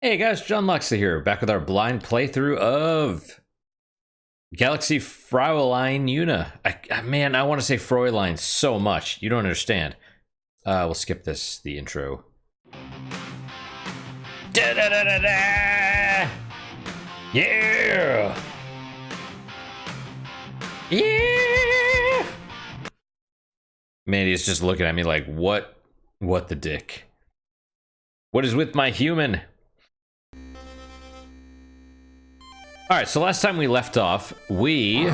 Hey guys, John Luxley here, back with our blind playthrough of Galaxy Fraulein Yuna. Man, I want to say Fraulein so much. You don't understand. We'll skip this, the intro. Da-da-da-da-da! Yeah! Yeah! Mandy's just looking at me like, what the dick? What is with my human? Alright, so last time we left off, we...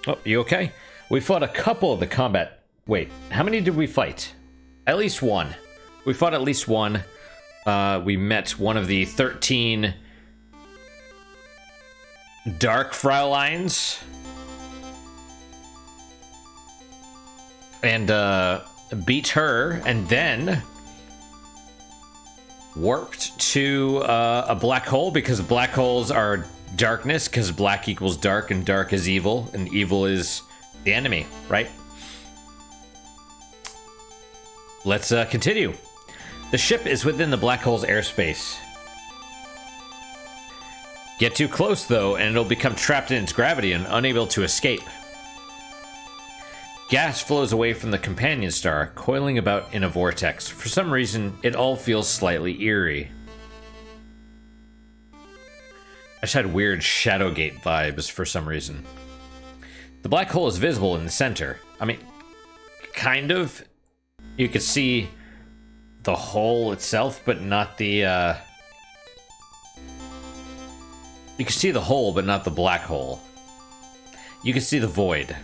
Oh, you okay? We fought a couple of the combat... Wait, how many did we fight? At least one. We fought at least one. We met one of the 13... Dark Frauleins. And, beat her, and then... warped to a black hole, because black holes are darkness, because black equals dark and dark is evil, and evil is the enemy, right? Let's continue. The ship is within the black hole's airspace. Get too close though and it'll become trapped in its gravity and unable to escape. Gas flows away from the companion star, coiling about in a vortex. For some reason, it all feels slightly eerie. I just had weird Shadowgate vibes for some reason. The black hole is visible in the center. I mean, kind of. You could see the hole itself, but not the, You can see the hole, but not the black hole. You can see the void.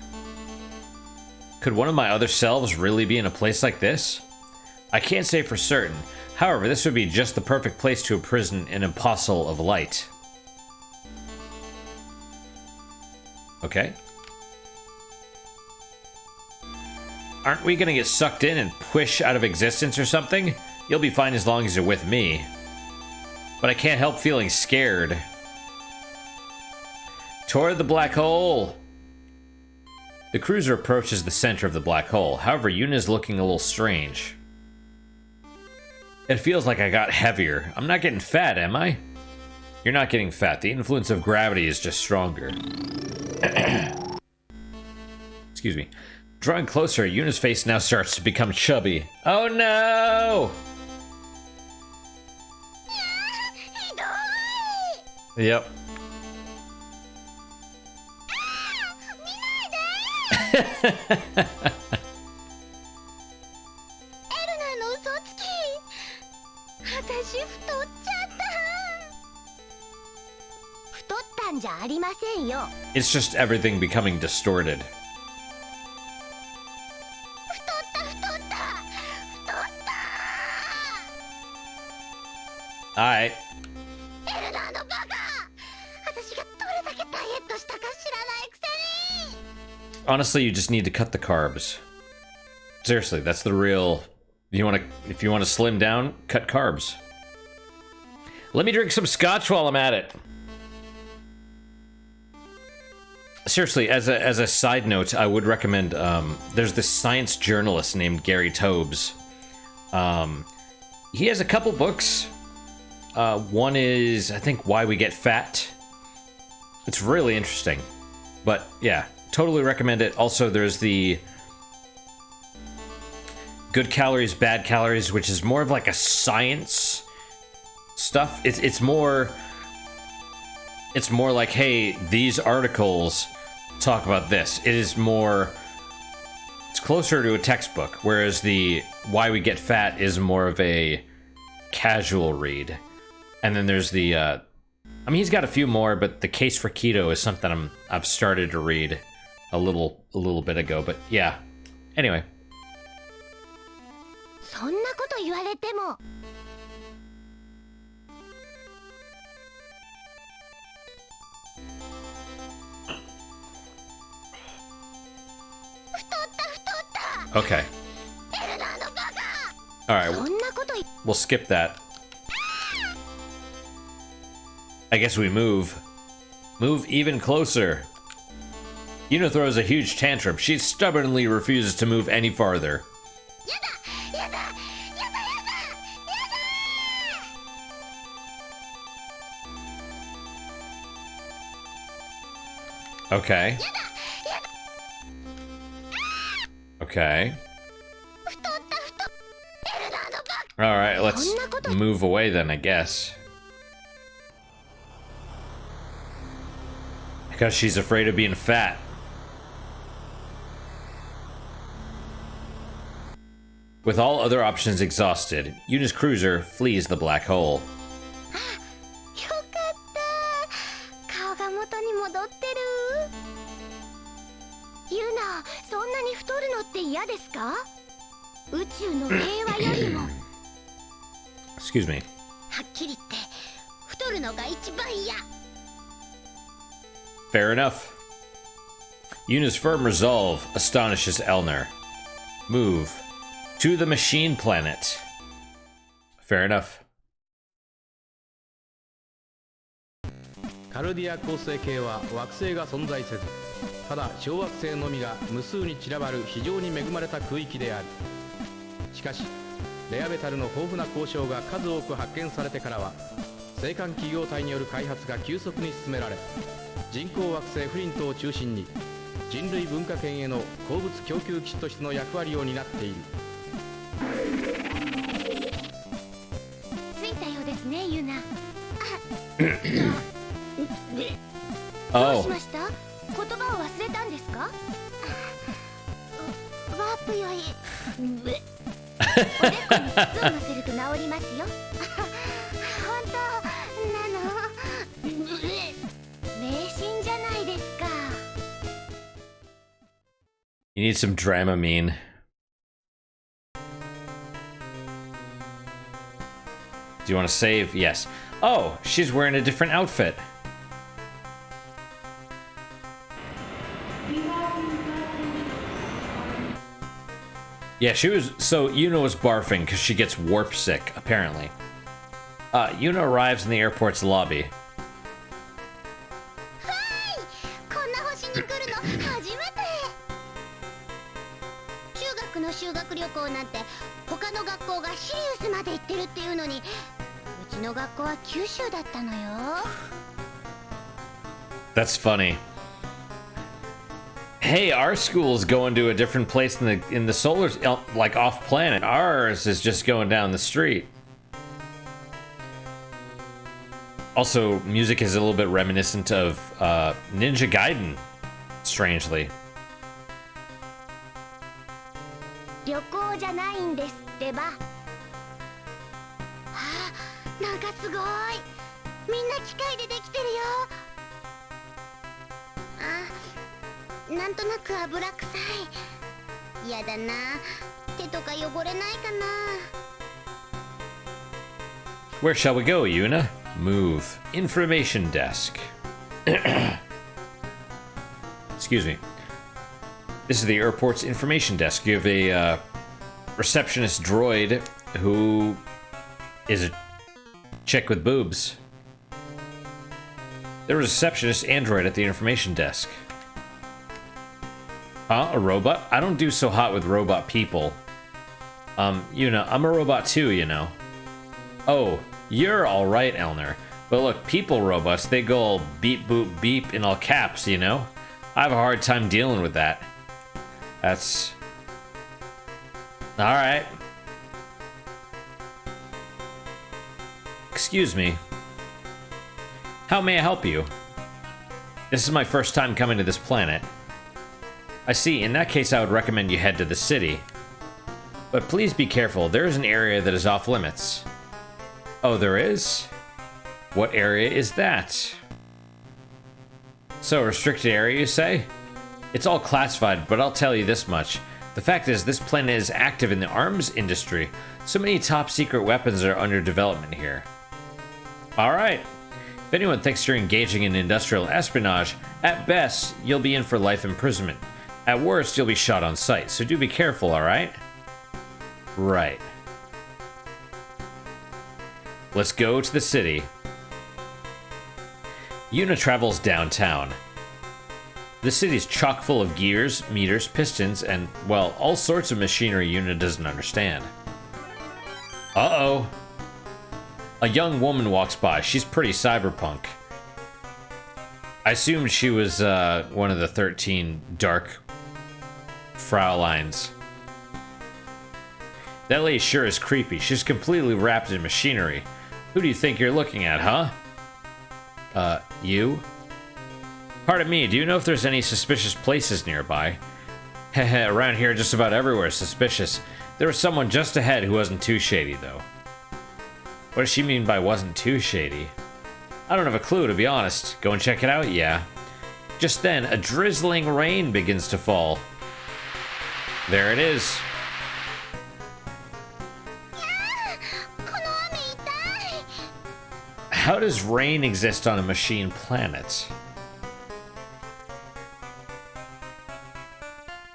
Could one of my other selves really be in a place like this? I can't say for certain. However, this would be just the perfect place to imprison an apostle of light. Okay. Aren't we gonna get sucked in and pushed out of existence or something? You'll be fine as long as you're with me. But I can't help feeling scared. Toward the black hole! The cruiser approaches the center of the black hole. However, Yuna is looking a little strange. It feels like I got heavier. I'm not getting fat, am I? You're not getting fat. The influence of gravity is just stronger. Excuse me. Drawing closer, Yuna's face now starts to become chubby. Oh no! Yep. It's just everything becoming distorted. Alright. Honestly, you just need to cut the carbs. Seriously, that's the real... If you want to slim down, cut carbs. Let me drink some scotch while I'm at it. Seriously, as a side note, I would recommend, there's this science journalist named Gary Tobes. He has a couple books. One is, I think, Why We Get Fat. It's really interesting. But, yeah, totally recommend it. Also, there's the Good Calories, Bad Calories, which is more of like a science stuff. It's more like, hey, these articles talk about this. It is more, it's closer to a textbook, whereas the Why We Get Fat is more of a casual read. And then there's the, I mean, he's got a few more, but The Case for Keto is something I've started to read a little bit ago, but yeah. Anyway. Okay. Alright, we'll skip that. I guess we move. Move even closer. Yuna throws a huge tantrum. She stubbornly refuses to move any farther. Okay. Okay. Alright, let's move away then, I guess. Because she's afraid of being fat. With all other options exhausted, Yuna's cruiser flees the black hole. Excuse me. Fair enough. Yuna's firm resolve astonishes Elner. Move to the machine planet. Fair enough. カルディア恒星系は惑星が存在せず、ただ小惑星のみが無数に散らばる非常に恵まれた空域である。しかしレアメタルの豊富な鉱床が数多く発見されてからは、星間企業体による開発が急速に進められ、人工惑星フリントを中心に人類文化圏への鉱物供給基地としての役割を担っている。着いたようですね、ユナ。どうしました？言葉を忘れたんですか？ワープよりおでこに筒を乗せると治りますよ。本当なの？迷信じゃないですか。You need some Dramamine. Do you want to save? Yes. Oh, she's wearing a different outfit. Yeah, she was. So Yuna was barfing because she gets warp sick, apparently. Yuna arrives in the airport's lobby. That's funny. Hey, our school's going to a different place in the solar, like off planet. Ours is just going down the street. Also, music is a little bit reminiscent of Ninja Gaiden, strangely. 旅行じゃないんですってば。なんかすごい。みんな機械でできてるよ。なんとなく油臭い。やだな。手とか汚れないかな。Where shall we go, Yuna? Move. Information desk. Excuse me. This is the airport's information desk. You have a receptionist droid who is a chick with boobs. There was a receptionist android at the information desk. Huh? A robot? I don't do so hot with robot people. Yuna, I'm a robot too, you know. Oh, you're alright, Elner. But look, people robots, they go all beep boop beep in all caps, you know? I have a hard time dealing with that. That's... Alright. Excuse me. How may I help you? This is my first time coming to this planet. I see. In that case, I would recommend you head to the city. But please be careful. There is an area that is off limits. Oh, there is? What area is that? So, restricted area, you say? It's all classified, but I'll tell you this much. The fact is, this planet is active in the arms industry. So many top secret weapons are under development here. Alright. If anyone thinks you're engaging in industrial espionage, at best, you'll be in for life imprisonment. At worst, you'll be shot on sight, so do be careful, alright? Right. Let's go to the city. Yuna travels downtown. The city's chock full of gears, meters, pistons, and, well, all sorts of machinery Yuna doesn't understand. Uh-oh. A young woman walks by. She's pretty cyberpunk. I assumed she was one of the 13 dark Frauleins. That lady sure is creepy. She's completely wrapped in machinery. Who do you think you're looking at, huh? You? Pardon me, do you know if there's any suspicious places nearby? Heh, around here just about everywhere is suspicious. There was someone just ahead who wasn't too shady, though. What does she mean by wasn't too shady? I don't have a clue, to be honest. Go and check it out, yeah. Just then, a drizzling rain begins to fall. There it is. How does rain exist on a machine planet?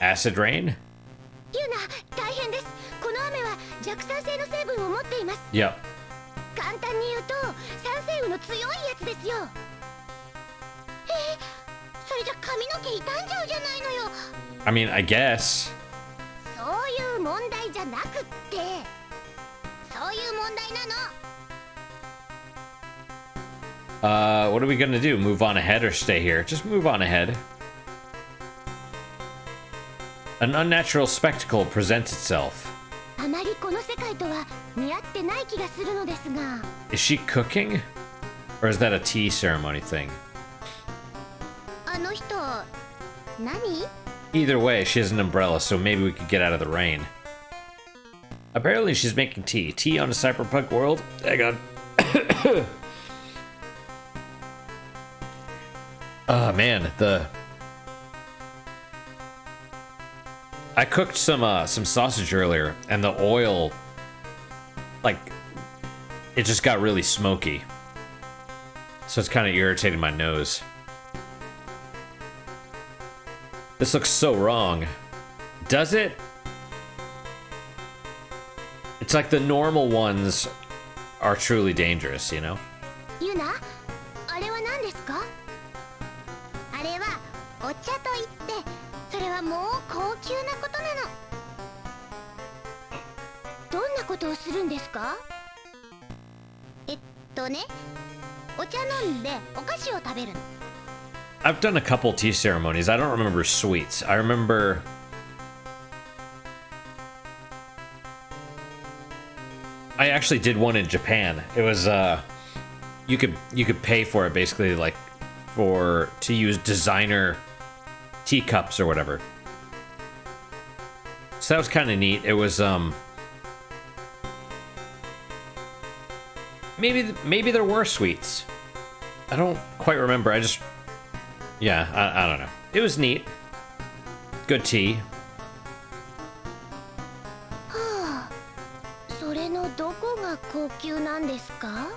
Acid rain? Yuna, 大変です。この雨は弱酸性の成分を持っています。 Yep. 簡単に言うと酸性雨の強いやつですよ。それじゃ髪の毛傷んじゃうじゃないのよ。 I mean, I guess. そういう問題じゃなくって、そういう問題なの。What are we gonna do? Move on ahead or stay here? Just move on ahead. An unnatural spectacle presents itself. あまりこの世界とは似合ってない気がするのですが。 Is she cooking? Or is that a tea ceremony thing? あの人、何? Either way, she has an umbrella, so maybe we could get out of the rain. Apparently she's making tea. Tea on a cyberpunk world? Hang on. Oh man, I cooked some sausage earlier, and the oil, like, it just got really smoky. So it's kind of irritating my nose. This looks so wrong. Does it? It's like the normal ones are truly dangerous, you know? Yuna, あれは何ですか? あれはお茶と言って、それはもう高級なことなの。どんなことをするんですか? ね、お茶飲んでお菓子を食べるの。 I've done a couple tea ceremonies. I don't remember sweets. I remember I actually did one in Japan. It was you could pay for it basically, like to use designer teacups or whatever. So that was kind of neat. It was maybe there were sweets. I don't quite remember. I don't know. It was neat. Good tea. はあ、それのどこが高級なんですか?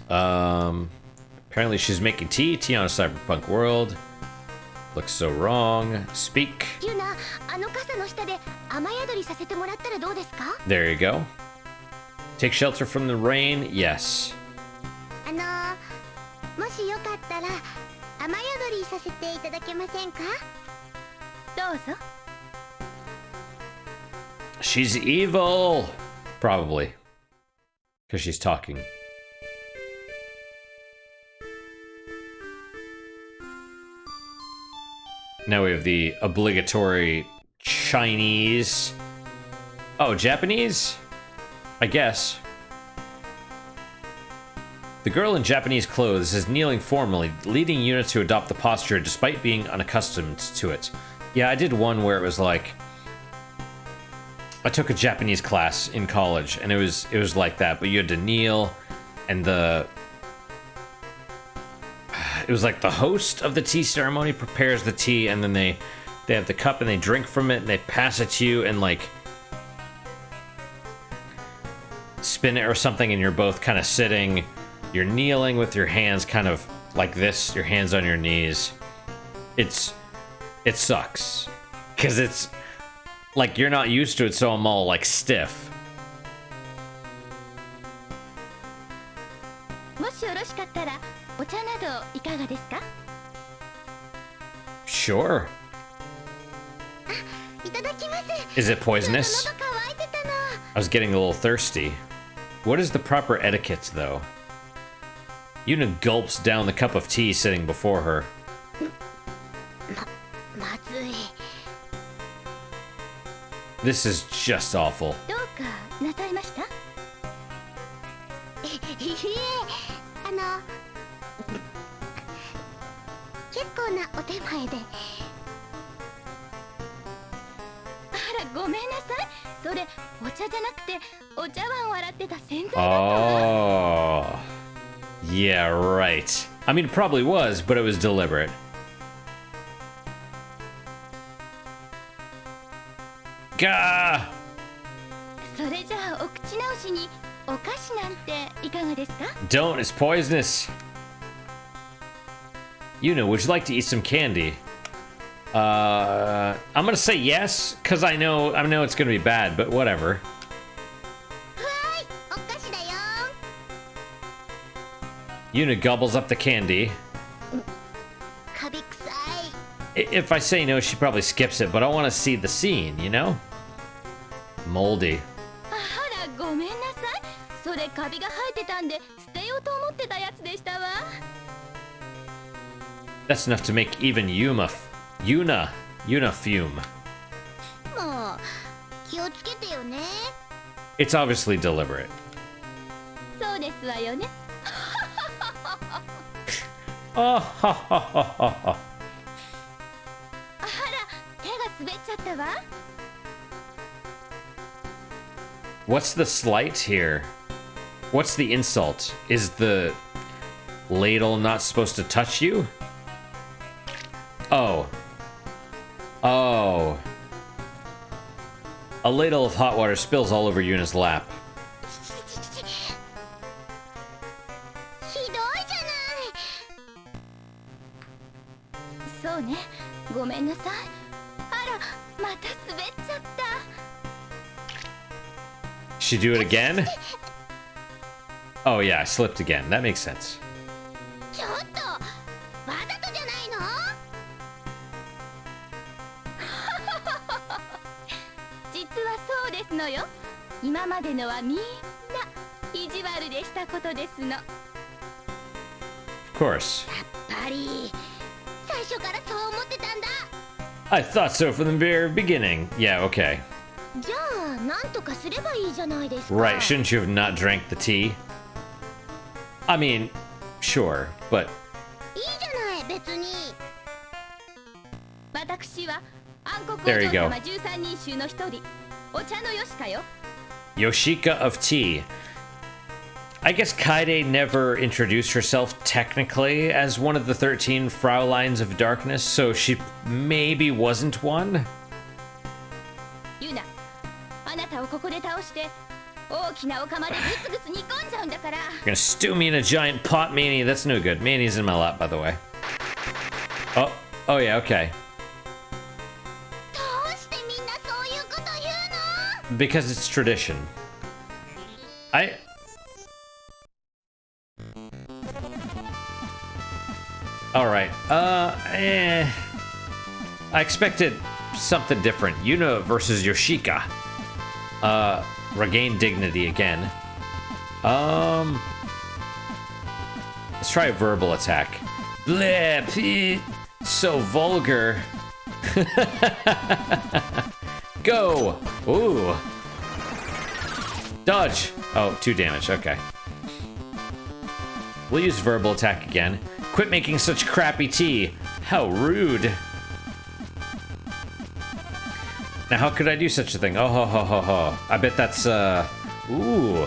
Apparently she's making tea on a cyberpunk world. Looks so wrong. Speak. Yuna, あの傘の下で雨宿りさせてもらったらどうですか? There you go. Take shelter from the rain. Yes. もしよかったら雨宿りさせていただけませんか? どうぞ. She's evil. Probably. Because she's talking. Now we have the obligatory Chinese. Oh, Japanese? I guess. The girl in Japanese clothes is kneeling formally, leading Yuna to adopt the posture despite being unaccustomed to it. Yeah, I did one where it was like, I took a Japanese class in college, and it was like that, but you had to kneel, and it was like the host of the tea ceremony prepares the tea, and then they have the cup and they drink from it and they pass it to you and like spin it or something, and you're both kind of sitting. You're kneeling with your hands kind of like this, your hands on your knees. It sucks. Because it's like you're not used to it, so I'm all like stiff. もしよろしかったらお茶などいかがですか? Sure. いただきます。 Is it poisonous? 喉乾いてたの。 I was getting a little thirsty. What is the proper etiquette, though? Yuna gulps down the cup of tea sitting before her. まずい。 This is just awful. どうかなさいました？いえ、結構なお手前で。あら、ごめんなさい。それお茶じゃなくてお茶碗を洗ってた洗剤だったわ。Oh. Yeah, right. I mean, it probably was, but it was deliberate. Gah! それじゃあお口直しにお菓子なんていかがですか？ Don't, it's poisonous. Yuna, would you like to eat some candy? I'm gonna say yes, because I know it's gonna be bad, but whatever. はい、お菓子だよ。 Yuna gobbles up the candy. カビ臭い。 If I say no, she probably skips it, but I want to see the scene, you know? Moldy. あら、ごめんなさい。それカビが生えてたんで捨てようと思ってたやつでしたわ。 That's enough to make even Yuna fume. もう気をつけてよね。 It's obviously deliberate. そうですわよね。 Oh, ha, ha, ha, ha, ha. あら、手が滑っちゃったわ。 What's the slight here? What's the insult? Is the ladle not supposed to touch you? Oh. Oh. A ladle of hot water spills all over Yuna's lap. ひどいじゃない。そうね、ごめんなさい。あら、また滑っちゃった。 She do it again? Oh yeah, I slipped again. That makes sense. ちょっと、わざとじゃないの？実はそうですのよ。今までのはみんな意地悪でしたことですの。 Of course. やっぱり最初からそう思ってたんだ。 I thought so from the very beginning. Yeah, okay. じゃあなんとかすればいいじゃないですか。 Right, shouldn't you have not drank the tea? I mean, sure, but いいじゃない別に。私は暗黒お There you 嬢 go. 様13人衆の一人、お茶のよしかよ。 Yoshika of tea. I guess Kaede never introduced herself technically as one of the 13 Frauleins of Darkness, so she maybe wasn't one? ユナ、あなたをここで倒して大きなお釜でグツグツ煮込んじゃうんだから。 You're gonna stew me in a giant pot, Manny. That's no good. Manny's in my lap, by the way. Oh yeah, okay. どうしてみんなそういうこと言うの？ Because it's tradition. Alright, I expected something different. Yuna versus Yoshika. Regain dignity again. Let's try a verbal attack. Bleh, so vulgar. Go! Ooh. Dodge! Oh, 2 damage, okay. We'll use verbal attack again. Quit making such crappy tea. How rude. Now, how could I do such a thing? Oh, ho, ho, ho, ho. I bet that's, ooh.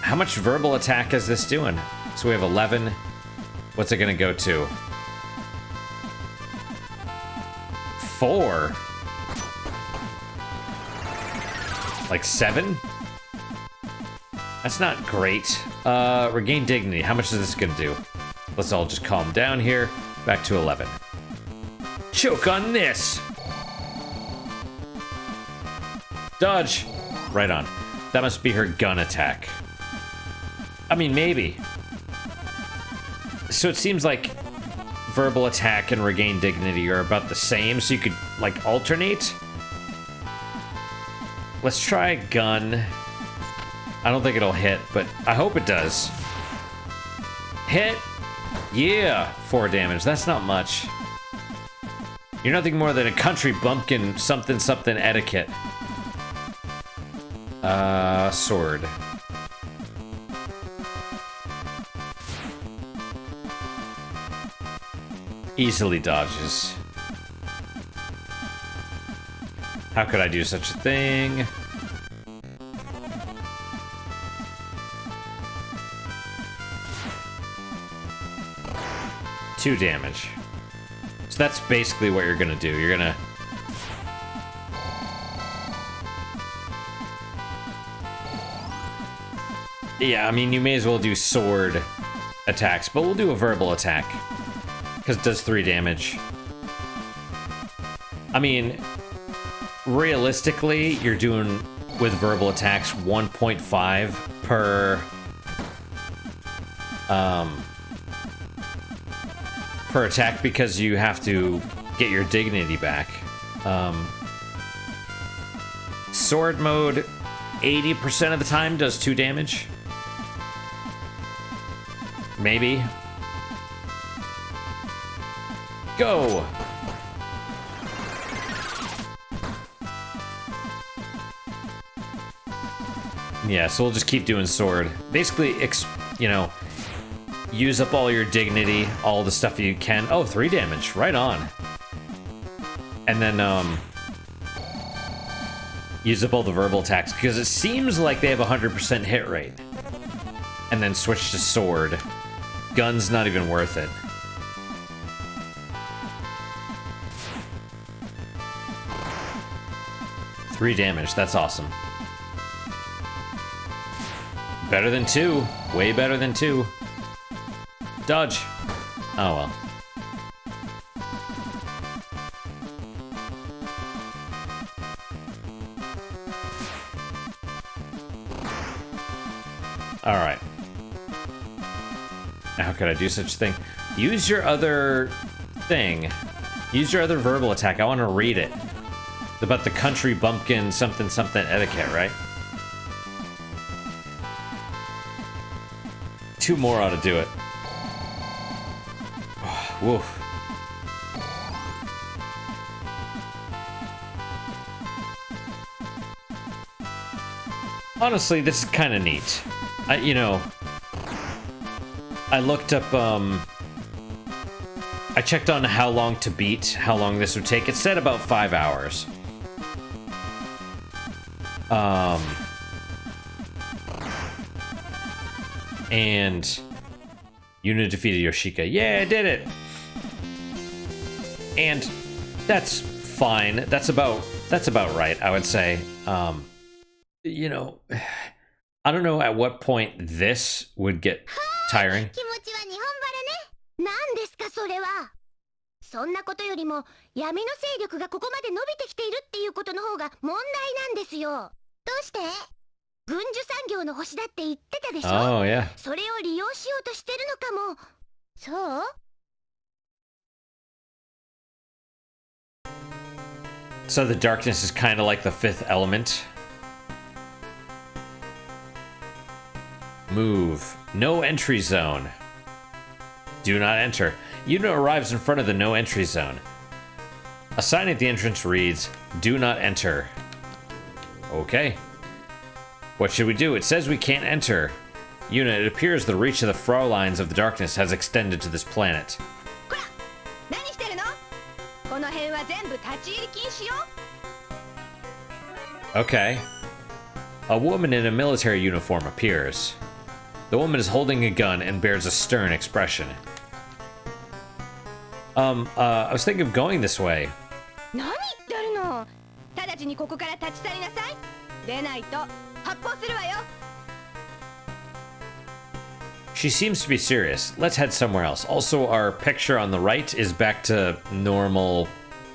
How much verbal attack is this doing? So we have 11. What's it gonna go to? 4. Like 7? That's not great. Regain dignity. How much is this gonna do? Let's all just calm down here. Back to 11. Choke on this! Dodge! Right on. That must be her gun attack. I mean, maybe. So it seems like verbal attack and regain dignity are about the same, so you could, like, alternate? Let's try a gun. I don't think it'll hit, but I hope it does. Hit. Yeah, 4 damage. That's not much. You're nothing more than a country bumpkin something something etiquette. Sword. Easily dodges. How could I do such a thing? Two damage. So that's basically what you're gonna do. You're gonna... Yeah, I mean, you may as well do sword attacks, but we'll do a verbal attack. Because it does 3 damage. I mean, realistically, you're doing, with verbal attacks, 1.5 per... per attack, because you have to get your dignity back. Sword mode, 80% of the time, does 2 damage. Maybe. Go! Yeah, so we'll just keep doing sword. Basically, you know, use up all your dignity, all the stuff you can. Oh, 3 damage. Right on. And then, use up all the verbal attacks, because it seems like they have a 100% hit rate. And then switch to sword. Gun's not even worth it. Three damage, that's awesome. Better than 2. Way better than 2. Dodge. Oh well. Alright. How could I do such a thing? Use your other thing. Use your other verbal attack. I want to read it. It's about the country bumpkin something something etiquette, right? 2 more ought to do it. Woof. Honestly, this is kind of neat. You know, I looked up, I checked on how long to beat, how long this would take. It said about 5 hours. And Yuna defeated Yoshika. Yeah, I did it! And that's fine. That's about right, I would say. You know, I don't know at what point this would get tiring. 何ですかそれは。そんなことよりも闇の勢力がここまで伸びてきているっていうことの方が問題なんですよ。どうして？軍需産業の星だって言ってたでしょ。Oh, yeah. それを利用しようとしてるのかも。そう？ So the darkness is kind of like the 5th element. Move. No entry zone. Do not enter. Yuna arrives in front of the no entry zone. A sign at the entrance reads, "Do not enter." Okay. What should we do? It says we can't enter. Yuna, it appears the reach of the Frauleins of the darkness has extended to this planet. Okay. A woman in a military uniform appears. The woman is holding a gun and bears a stern expression. I was thinking of going this way. She seems to be serious. Let's head somewhere else. Also, our picture on the right is back to normal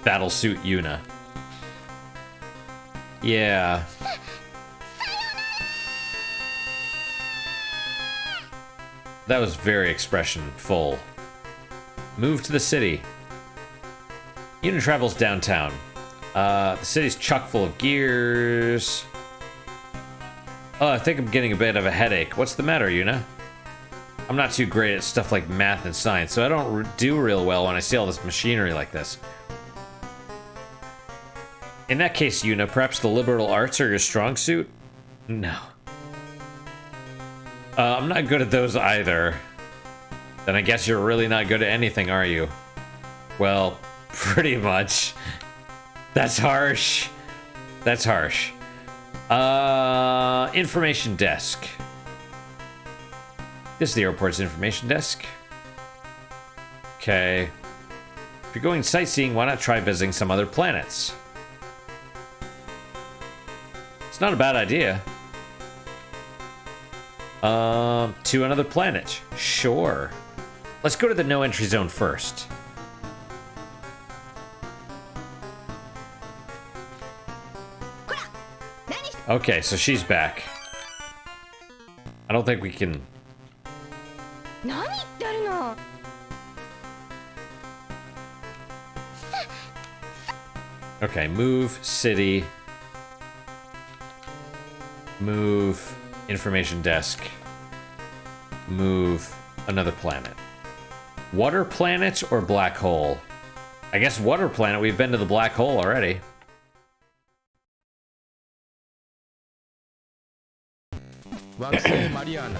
battlesuit Yuna. Yeah. That was very expression-full. Move to the city. Yuna travels downtown. The city's chock full of gears. Oh, I think I'm getting a bit of a headache. What's the matter, Yuna? I'm not too great at stuff like math and science, so I don't do real well when I see all this machinery like this. In that case, Yuna, perhaps the liberal arts are your strong suit? No. I'm not good at those either. Then I guess you're really not good at anything, are you? Well, pretty much. That's harsh. That's harsh. Information desk. This is the airport's information desk. Okay. If you're going sightseeing, why not try visiting some other planets? It's not a bad idea. To another planet. Sure. Let's go to the no entry zone first. Okay, so she's back. I don't think we can... Okay, move, city. Move, information desk. Move, another planet. Water planet or black hole? I guess water planet, we've been to the black hole already.惑星マリアーナ。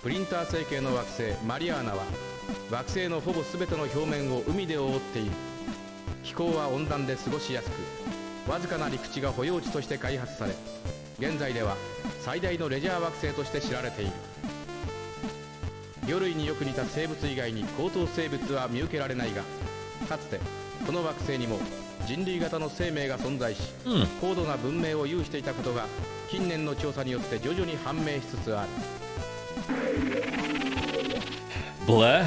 プリンター星系の惑星マリアーナは惑星のほぼ全ての表面を海で覆っている。気候は温暖で過ごしやすく、わずかな陸地が保養地として開発され、現在では最大のレジャー惑星として知られている。魚類によく似た生物以外に高等生物は見受けられないが、かつてこの惑星にも人類型の生命が存在し、高度な文明を有していたことが近年の調査によって徐々に判明しつつある。ブレ？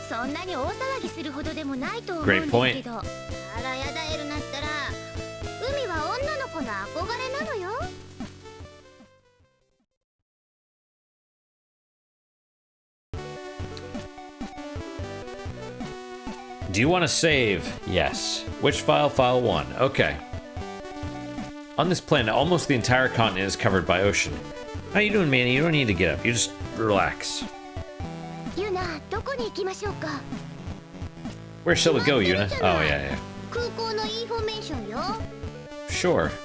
そんなに大騒ぎするほどでもないと思うんですけど、あらやだエルなったら海は女の子の憧れなのよ。Do you want to save? Yes. Which file? File 1. Okay. On this planet, almost the entire continent is covered by ocean. How you doing, Manny? You don't need to get up. You just relax. Yuna, どこに行きましょうか? Where shall we go, Yuna? Oh, yeah, yeah. 空港のインフォメーションよ。Sure. さ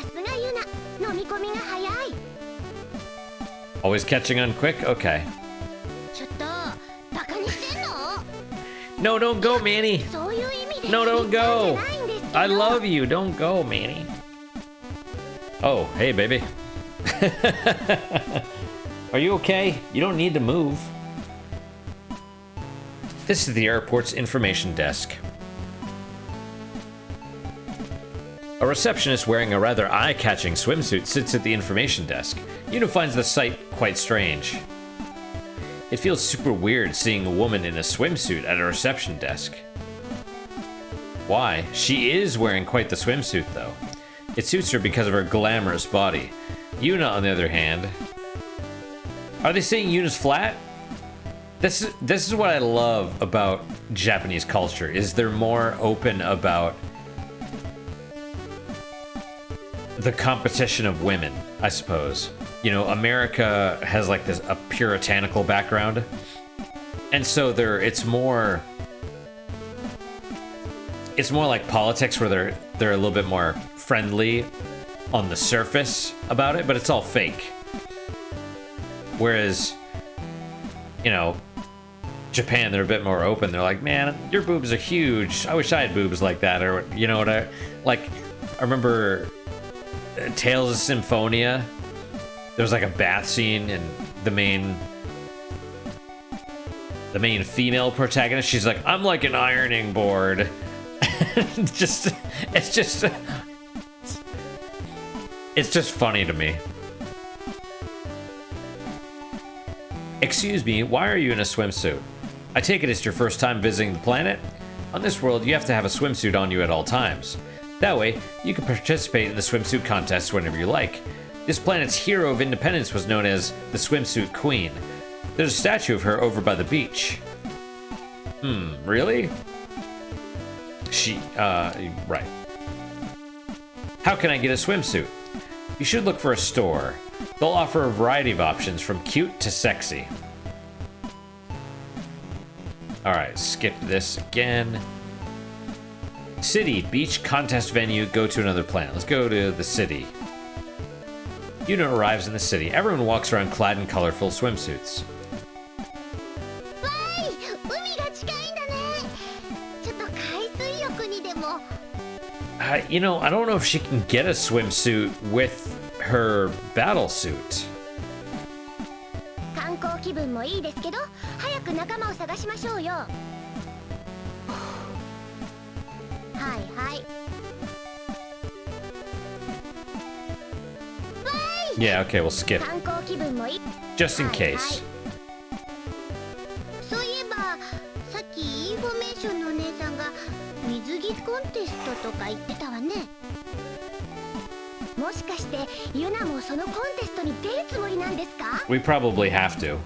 すがYuna、飲み込みが早い。Always catching on quick? Okay. ちょっと、バカにしてんの? No, don't go, Manny. そういう意味で No, don't go. 言ったんじゃないんですけど。I love you. Don't go, Manny. Oh, hey, baby. Are you okay? You don't need to move. This is the airport's information desk. A receptionist wearing a rather eye-catching swimsuit sits at the information desk. Yuna finds the sight quite strange. It feels super weird seeing a woman in a swimsuit at a reception desk. Why? She is wearing quite the swimsuit, though. It suits her because of her glamorous body. Yuna, on the other hand... Are they saying Yuna's flat? This is what I love about Japanese culture, is they're more open about the competition of women, I suppose. You know, America has like this a puritanical background, and so it's more like politics, where they're a little bit more friendly on the surface about it, but it's all fake. Whereas, you know, Japan, they're a bit more open. They're like, man, your boobs are huge. I wish I had boobs like that. Or, you know what I remember Tales of Symphonia. There was like a bath scene, and the main female protagonist, she's like, I'm like an ironing board. It's just funny to me. Excuse me, why are you in a swimsuit? I take it it's your first time visiting the planet? On this world, you have to have a swimsuit on you at all times. That way, you can participate in the swimsuit contest whenever you like. This planet's hero of independence was known as the Swimsuit Queen. There's a statue of her over by the beach. Really? Right. How can I get a swimsuit? You should look for a store. They'll offer a variety of options from cute to sexy. Alright, skip this again. City, beach, contest venue, go to another planet. Let's go to the city. Yuna arrives in the city. Everyone walks around clad in colorful swimsuits. You know, I don't know if she can get a swimsuit with her battle suit. Yeah, okay, we'll skip. Just in case. We probably have to.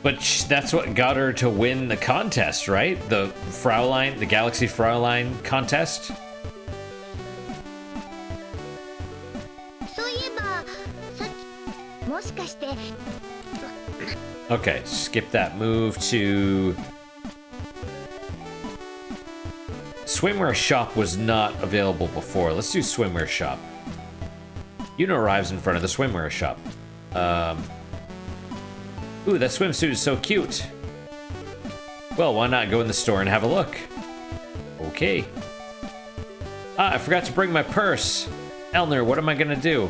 But that's what got her to win the contest, right? The Fraulein, the Galaxy Fraulein contest? Okay, skip that. Move to... Swimwear Shop was not available before. Let's do Swimwear Shop. Yuna arrives in front of the Swimwear Shop. Ooh, that swimsuit is so cute. Well, why not go in the store and have a look? Okay. Ah, I forgot to bring my purse. Elner, what am I gonna do?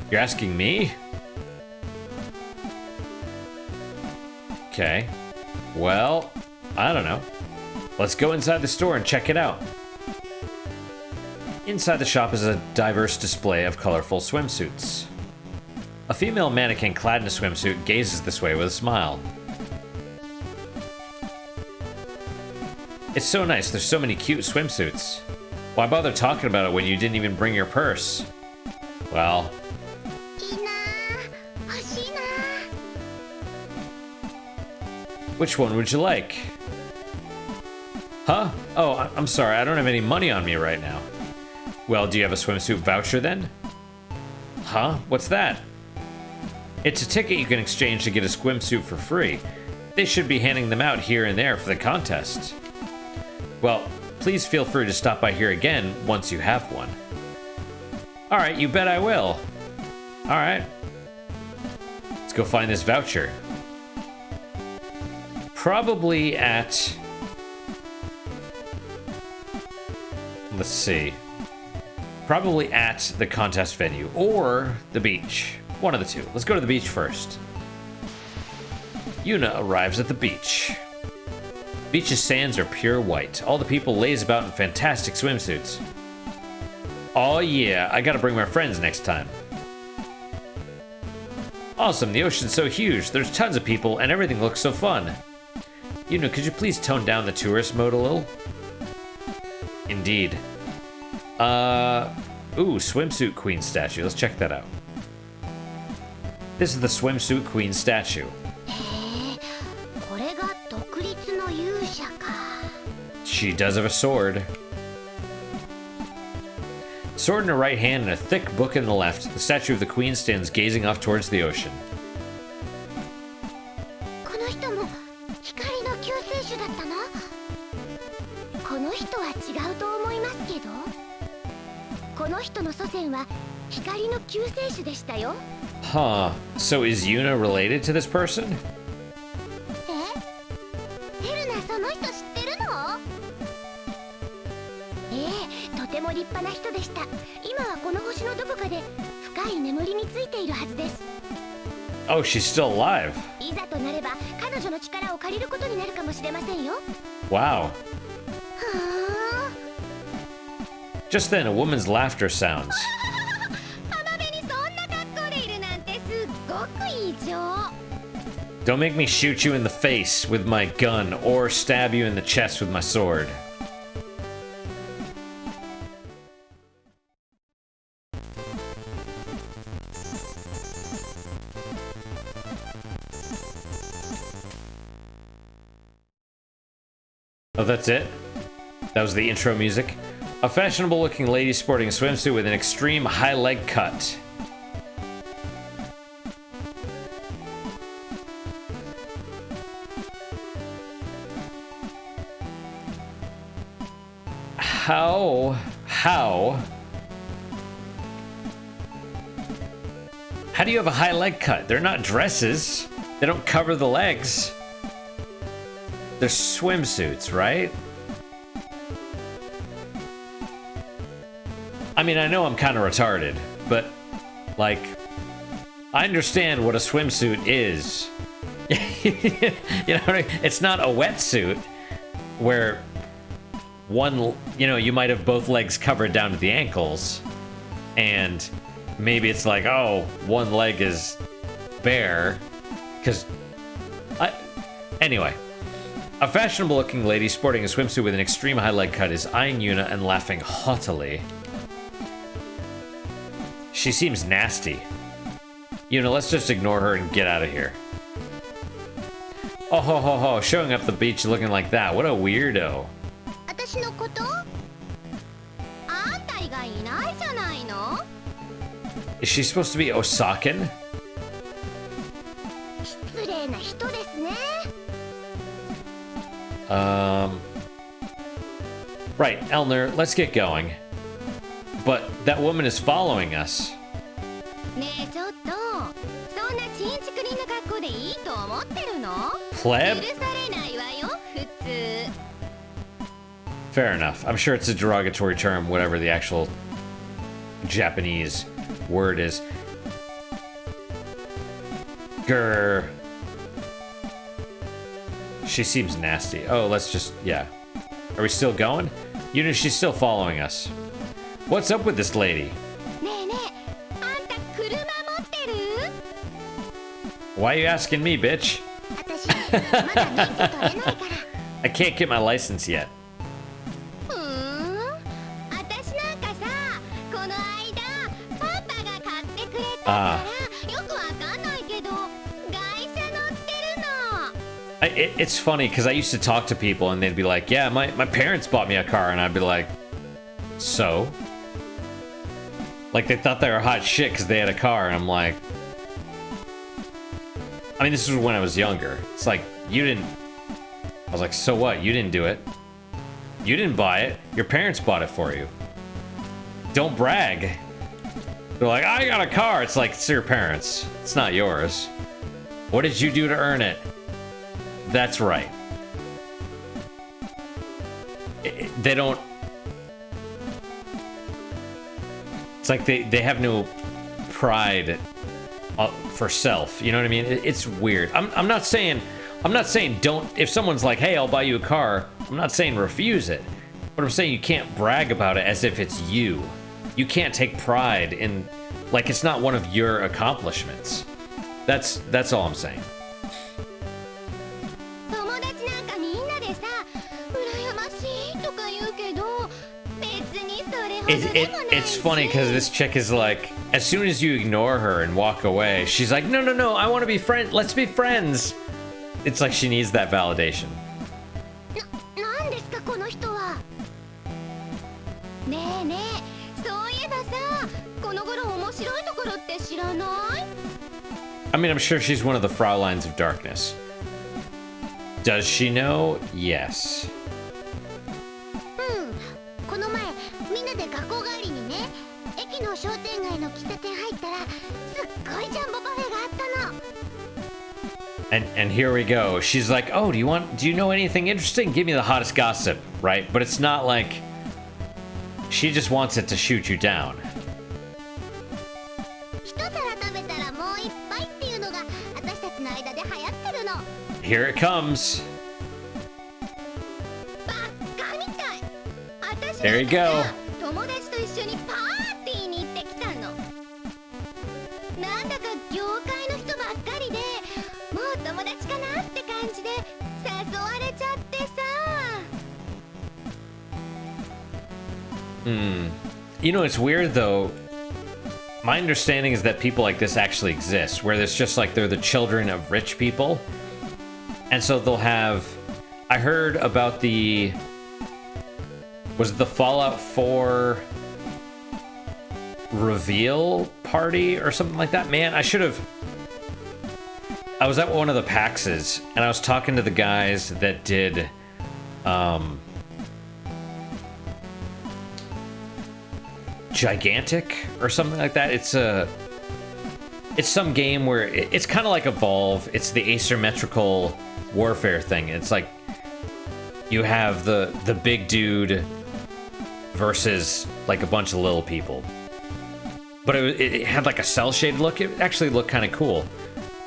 You're asking me? Okay. Well, I don't know. Let's go inside the store and check it out. Inside the shop is a diverse display of colorful swimsuits. A female mannequin clad in a swimsuit gazes this way with a smile. It's so nice, there's so many cute swimsuits. Why bother talking about it when you didn't even bring your purse? Well... Which one would you like? Huh? Oh, I'm sorry, I don't have any money on me right now. Well, do you have a swimsuit voucher then? Huh? What's that? It's a ticket you can exchange to get a swimsuit for free. They should be handing them out here and there for the contest. Well, please feel free to stop by here again once you have one. Alright, you bet I will. Alright. Let's go find this voucher. Probably at... Let's see. Probably at the contest venue or the beach. One of the two. Let's go to the beach first. Yuna arrives at the beach. Beach's sands are pure white. All the people laze about in fantastic swimsuits. Oh yeah, I gotta bring my friends next time. Awesome, the ocean's so huge. There's tons of people and everything looks so fun. Yuna, could you please tone down the tourist mode a little? Indeed. Ooh, swimsuit queen statue. Let's check that out. This is the swimsuit queen statue. She does have a sword. Sword in her right hand and a thick book in the left, the statue of the queen stands gazing off towards the ocean. Huh, so is Yuna related to this person? Oh, she's still alive. Wow. Just then, a woman's laughter sounds. Don't make me shoot you in the face with my gun or stab you in the chest with my sword. Oh, that's it? That was the intro music. A fashionable looking lady sporting a swimsuit with an extreme high leg cut. How do you have a high leg cut? They're not dresses. They don't cover the legs. They're swimsuits, right? I mean, I know I'm kind of retarded, but, like, I understand what a swimsuit is. You know what I mean? It's not a wetsuit where one, you know, you might have both legs covered down to the ankles, and maybe it's like, oh, one leg is bare, because anyway, a fashionable looking lady sporting a swimsuit with an extreme high leg cut is eyeing Yuna and laughing haughtily. She seems nasty. Yuna, let's just ignore her and get out of here. Oh ho ho ho, showing up the beach looking like that. What a weirdo. Is she supposed to be Osakan? Right, Elner, let's get going. But that woman is following us. Pleb? Fair enough. I'm sure it's a derogatory term, whatever the actual Japanese word is. Grr. She seems nasty. Oh, let's just, yeah. Are we still going? Yuna, she's still following us. What's up with this lady? Why are you asking me, bitch? I can't get my license yet. It's funny because I used to talk to people and they'd be like, yeah, my parents bought me a car, and I'd be like, so? Like, they thought they were hot shit because they had a car, and I'm like, I mean, this was when I was younger. It's like, you didn't, I was like, so what? You didn't do it. You didn't buy it. Your parents bought it for you. Don't brag. They're like, I got a car. It's like, it's your parents. It's not yours. What did you do to earn it? That's right. They don't... It's like they have no pride for self. You know what I mean? It's weird. I'm not saying don't... If someone's like, hey, I'll buy you a car, I'm not saying refuse it. But I'm saying you can't brag about it as if it's you. You can't take pride in... Like, it's not one of your accomplishments. That's all I'm saying. It's funny because this chick is like, as soon as you ignore her and walk away, she's like, no, I want to be friends. Let's be friends. It's like she needs that validation. I mean, I'm sure she's one of the Frauleins of Darkness. Does she know? Yes. And here we go. She's like, oh, do you know anything interesting? Give me the hottest gossip, right? But it's not like she just wants it to shoot you down. Here it comes. There you go. You know, it's weird though. My understanding is that people like this actually exist, where there's just like they're the children of rich people. And so they'll have I heard about was it the Fallout 4 reveal party or something like that? Man, I was at one of the PAXs and I was talking to the guys that did Gigantic or something like that. It's some game where it's kind of like Evolve. It's the asymmetrical warfare thing. It's like you have the big dude versus like a bunch of little people. But it had like a cell shaded look. It actually looked kind of cool.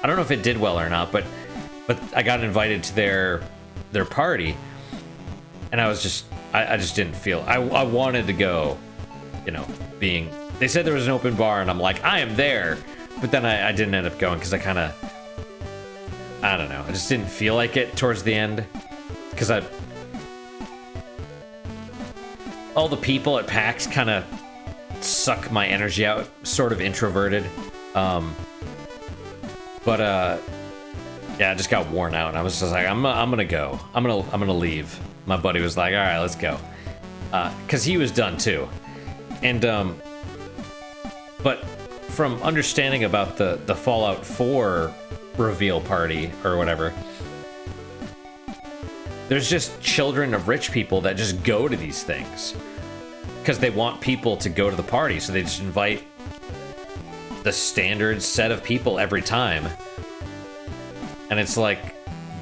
I don't know if it did well or not, but I got invited to their party, and I just didn't feel. I wanted to go, you know. They said there was an open bar, and I'm like, I am there, but then I didn't end up going because I don't know. I just didn't feel like it towards the end because all the people at PAX kind of suck my energy out. Sort of introverted. Yeah, I just got worn out, and I was just like, I'm gonna go. I'm gonna leave. My buddy was like, all right, let's go, because he was done too, and but from understanding about the Fallout 4 reveal party or whatever, there's just children of rich people that just go to these things because they want people to go to the party, so they just invite the standard set of people every time. And it's like,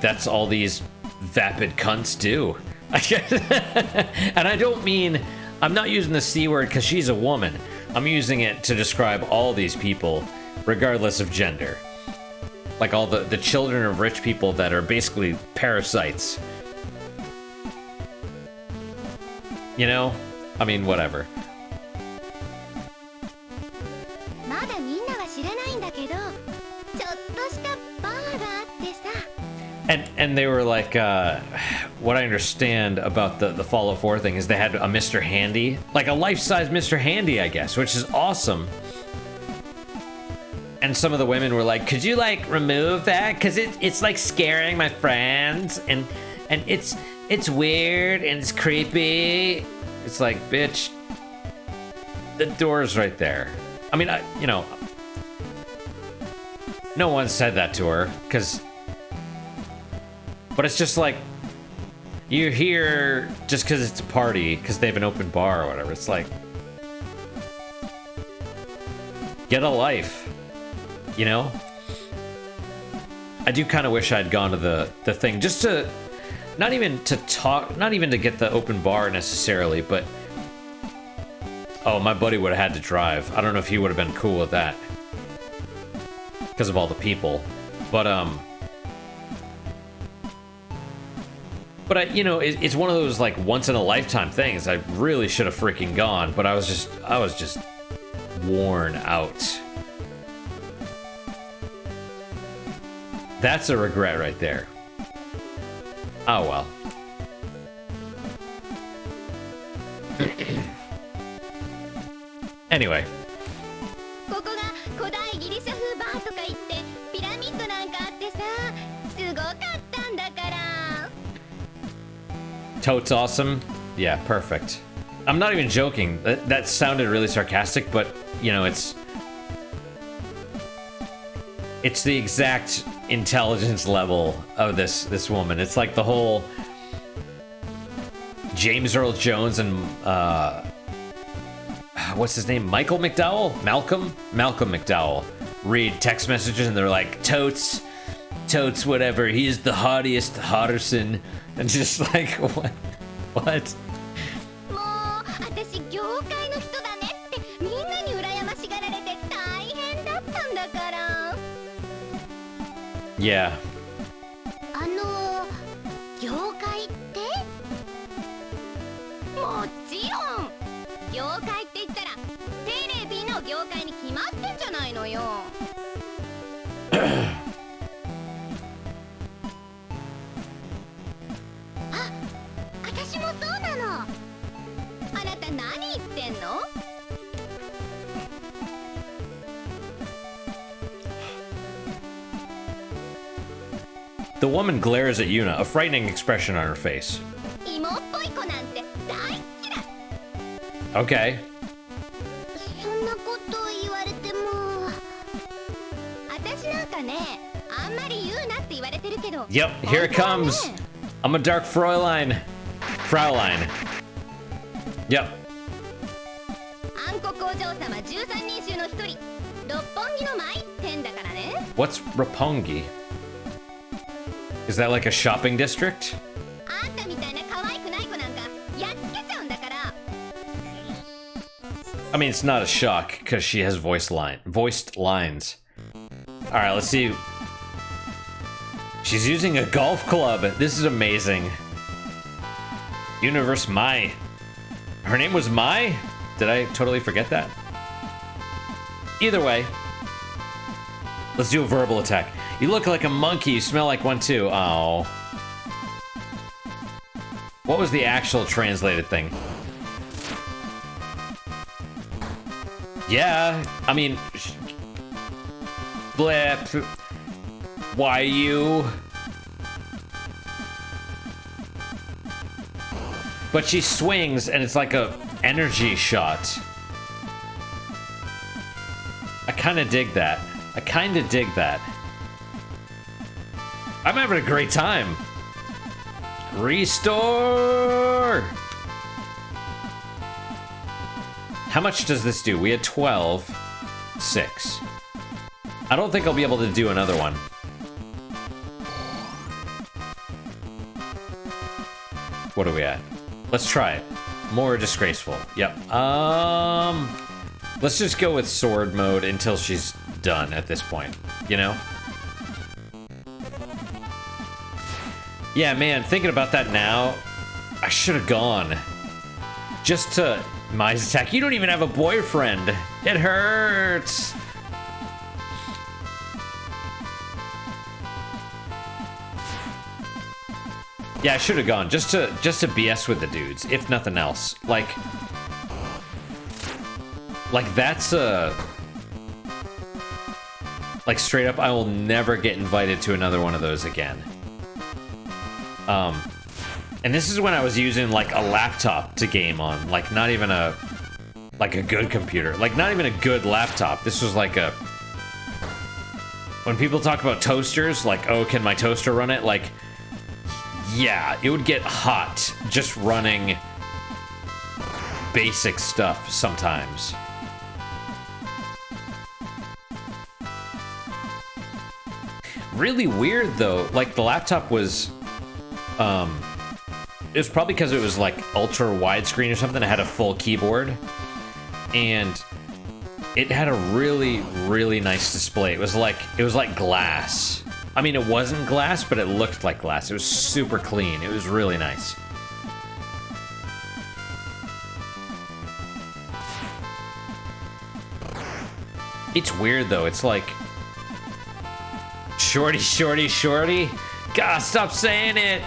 that's all these vapid cunts do. And I don't mean, I'm not using the C word because she's a woman. I'm using it to describe all these people, regardless of gender. Like all the children of rich people that are basically parasites. You know? I mean, whatever. And they were like, what I understand about the Fallout 4 thing is they had a Mr. Handy, like a life-size Mr. Handy, I guess, which is awesome. And some of the women were like, could you like remove that? Because it's like scaring my friends, and it's weird and it's creepy. It's like, bitch, the door's right there. I mean, you know, no one said that to her, but it's just like, you're here just because it's a party, because they have an open bar or whatever. It's like, get a life, you know? I do kind of wish I'd gone to the thing, just to, not even to talk, not even to get the open bar necessarily, but, oh, my buddy would have had to drive. I don't know if he would have been cool with that, because of all the people, but you know, it's one of those like once in a lifetime things. I really should have freaking gone, but I was just worn out. That's a regret right there. Oh well. Anyway. Totes awesome. Yeah, perfect. I'm not even joking. That sounded really sarcastic, but you know, it's the exact intelligence level of this woman. It's like the whole James Earl Jones and what's his name? Malcolm McDowell read text messages and they're like, totes whatever, he's the hottest Hodderson, and just like, what? Yeah. The woman glares at Yuna, a frightening expression on her face. 芋っぽい子なんて大嫌い。 Okay. そんなこと言われても。私なんかね、あんまり言うなって言われてるけど。Yep, here it comes. I'm a dark Fraulein. Fraulein. Yep. 暗黒お嬢様13人衆の一人、六本木の舞天だからね。What's Roppongi? Is that like a shopping district? あんたみたいな可愛くない子なんかやっつけちゃうんだから。 I mean, it's not a shock because she has voiced lines. All right, let's see. She's using a golf club. This is amazing. Universe Mai. Her name was Mai? Did I totally forget that? Either way, let's do a verbal attack. You look like a monkey. You smell like one too. Oh. What was the actual translated thing? Yeah, I mean, blip. Why you? But she swings and it's like a energy shot. I kind of dig that. I kind of dig that. I'm having a great time. Restore! How much does this do? We had 12. 6. I don't think I'll be able to do another one. What are we at? Let's try it. More disgraceful. Yep. Let's just go with sword mode until she's done at this point, you know? Yeah, man, thinking about that now, I should have gone. Just to Mai's attack. You don't even have a boyfriend. It hurts. Yeah, I should have gone just to BS with the dudes, if nothing else. Like that's like straight up, I will never get invited to another one of those again. And this is when I was using like a laptop to game on, like not even a good computer, like not even a good laptop. This was like a, when people talk about toasters, like, oh, can my toaster run it? Like, yeah, it would get hot just running basic stuff sometimes. Really weird though, like the laptop was, it was probably because it was like ultra widescreen or something. It had a full keyboard and it had a really, really nice display. It was like glass. I mean, it wasn't glass, but it looked like glass. It was super clean. It was really nice. It's weird though. It's like shorty, shorty, shorty. God, stop saying it.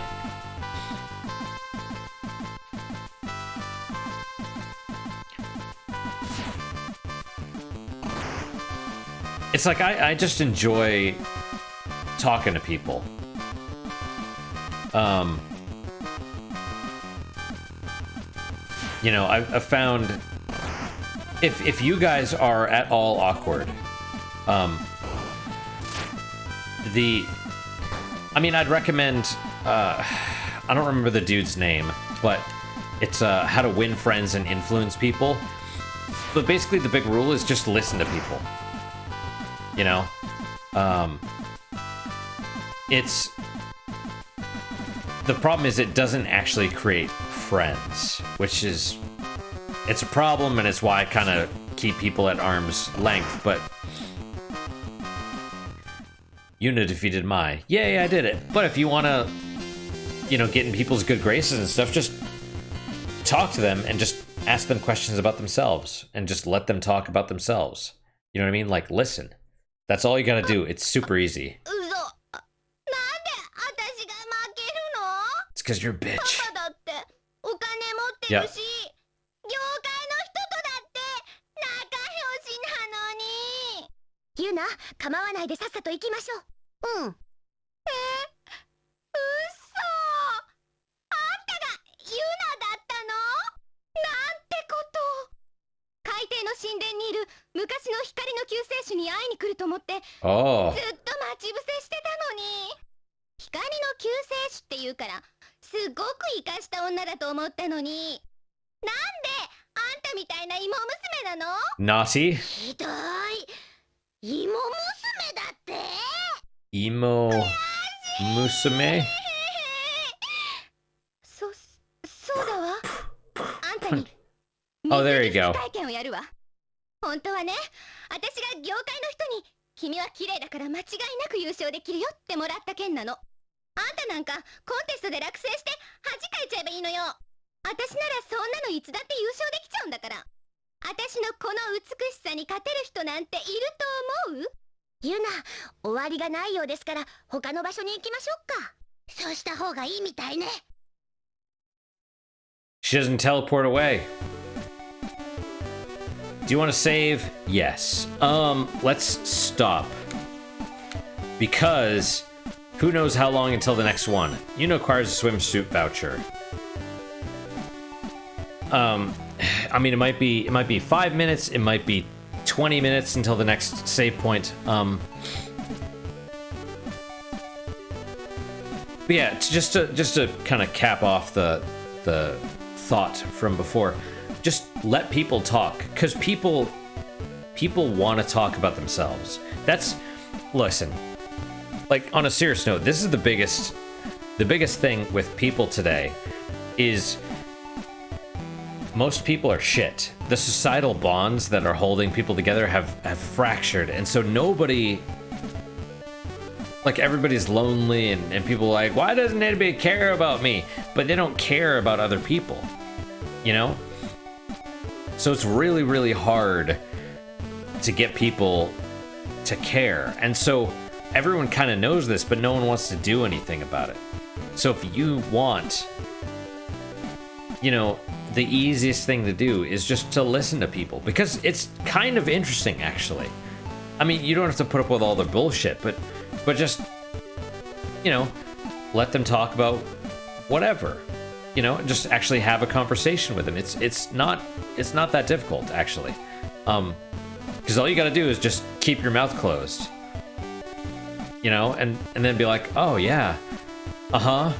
It's like I just enjoy talking to people. You know, I've found if you guys are at all awkward, I mean, I'd recommend, I don't remember the dude's name, but it's how to win friends and influence people. But basically the big rule is just listen to people. You know? It's... The problem is it doesn't actually create friends, which is... It's a problem, and it's why I kind of keep people at arm's length, but... Yuna defeated Mai. Yay, I did it. But if you want to, you know, get in people's good graces and stuff, just talk to them and just ask them questions about themselves and just let them talk about themselves. You know what I mean? Like, listen. That's all you gotta do. It's super easy. It's because you're a bitch. Yeah. Yuna, 構わないでさっさと行きましょう。うん。に会いに来ると思ってずっ Oh. と待ち伏せしてたのに。光の救世主って言うからすごく生かした女だと思ったのに、なんであんたみたいな芋娘なの？ Naughty? ひどい。芋娘だって？ Emo Musume? そうだわ。あんたに Oh, there you 水着 go. 体験をやるわ。本当はね、私が業界の人に君は綺麗だから間違いなく優勝できるよってもらった件なの。あんたなんかコンテストで落選して恥かいちゃえばいいのよ。私ならそんなのいつだって優勝できちゃうんだから。私のこの美しさに勝てる人なんていると思う？ユナ、終わりがないようですから他の場所に行きましょうか。そうした方がいいみたいね。 She doesn't teleport away. Do you want to save? Yes. Let's stop. Because who knows how long until the next one. Yuna acquires a swimsuit voucher. I mean, it might be 5 minutes, it might be 20 minutes until the next save point. But yeah, just to kind of cap off the thought from before, just let people talk, because people want to talk about themselves. Listen, like, on a serious note, this is the biggest thing with people today is most people are shit. The societal bonds that are holding people together have fractured, and so nobody, like, everybody's lonely, and people are like, why doesn't anybody care about me? But they don't care about other people, you know? So it's really, really hard to get people to care. And so everyone kind of knows this, but no one wants to do anything about it. So if you want, you know, the easiest thing to do is just to listen to people, because it's kind of interesting, actually. I mean, you don't have to put up with all the bullshit, but just, you know, let them talk about whatever. You know, just actually have a conversation with them. It's not that difficult, actually. Because all you gotta do is just keep your mouth closed. You know, and then be like, oh yeah, oh,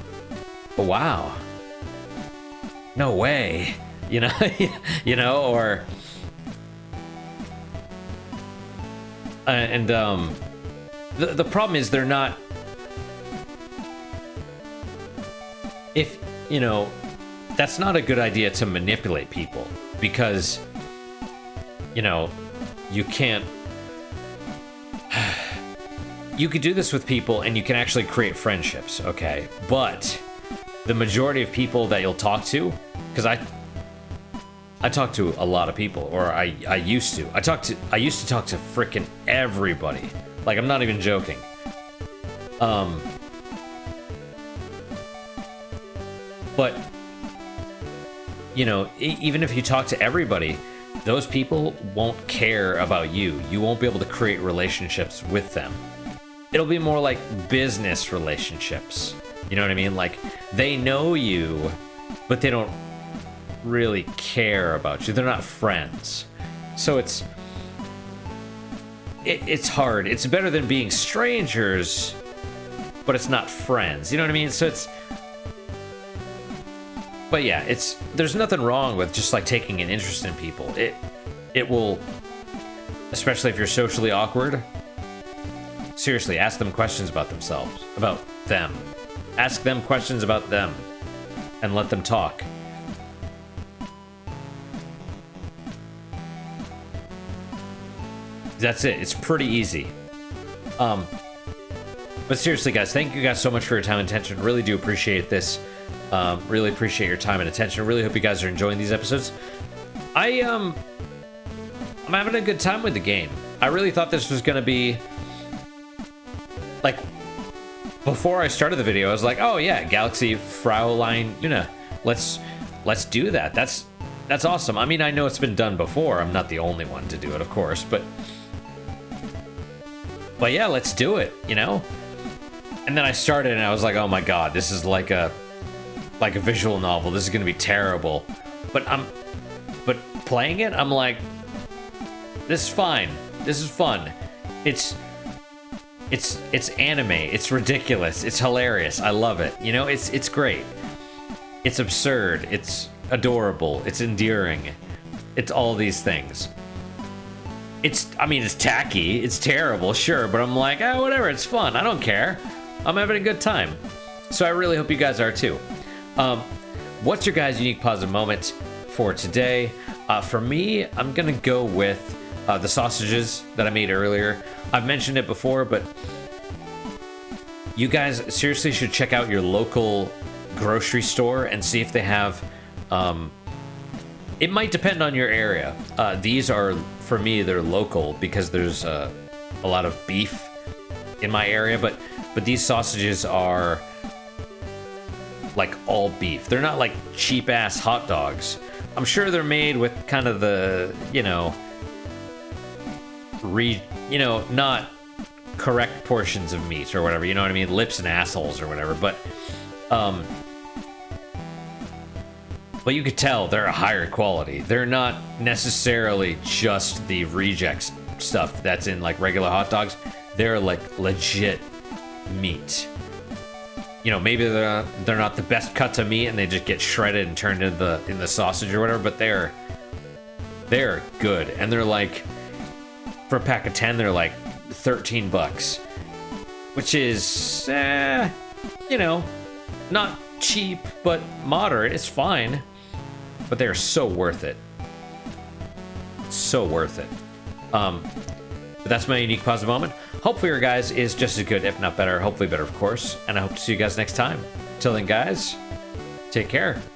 wow, no way, you know, you know, or the problem is they're not. If, you know, that's not a good idea to manipulate people, because, you know, you can't. You could do this with people and you can actually create friendships, okay? But the majority of people that you'll talk to, because I talk to a lot of people, or I used to. I used to talk to frickin' everybody. Like, I'm not even joking. But, you know, even if you talk to everybody, those people won't care about you. You won't be able to create relationships with them. It'll be more like business relationships. You know what I mean? Like, they know you, but they don't really care about you. They're not friends. So it's hard. It's better than being strangers, but it's not friends. You know what I mean? So it's... But yeah, there's nothing wrong with just, like, taking an interest in people. It will, especially if you're socially awkward, seriously, ask them questions about themselves, about them. Ask them questions about them, and let them talk. That's it. It's pretty easy. But seriously, guys, thank you guys so much for your time and attention. Really do appreciate this. Really appreciate your time and attention. Really hope you guys are enjoying these episodes. I'm having a good time with the game. I really thought this was gonna be, like, before I started the video, I was like, oh yeah, Galaxy Fraulein Yuna. Let's do that. That's awesome. I mean, I know it's been done before. I'm not the only one to do it, of course, but yeah, let's do it, you know? And then I started and I was like, oh my god, this is like a visual novel. This is gonna be terrible. But playing it, I'm like, this is fine. This is fun. it's anime. It's ridiculous. It's hilarious. I love it. You know, it's great. It's absurd. It's adorable. It's endearing. It's all these things. I mean, it's tacky. It's terrible, sure, but I'm like, oh, whatever. It's fun. I don't care. I'm having a good time. So I really hope you guys are too. What's your guys' unique positive moment for today? For me, I'm gonna go with the sausages that I made earlier. I've mentioned it before, but you guys seriously should check out your local grocery store and see if they have, it might depend on your area. These are, for me, they're local because there's a lot of beef in my area, but these sausages are like all beef. They're not like cheap ass hot dogs. I'm sure they're made with kind of the, not correct portions of meat or whatever, you know what I mean? Lips and assholes or whatever, but you could tell they're a higher quality. They're not necessarily just the rejects stuff that's in like regular hot dogs. They're like legit meat. Maybe they're not the best cuts of meat and they just get shredded and turned in the sausage or whatever, but they're good. And they're like, for a pack of 10, they're like $13, which is, not cheap, but moderate. It's fine, but they're so worth it. So worth it. But that's my unique positive moment. Hopefully your guys is just as good, if not better. Hopefully better, of course. And I hope to see you guys next time. Till then, guys, take care.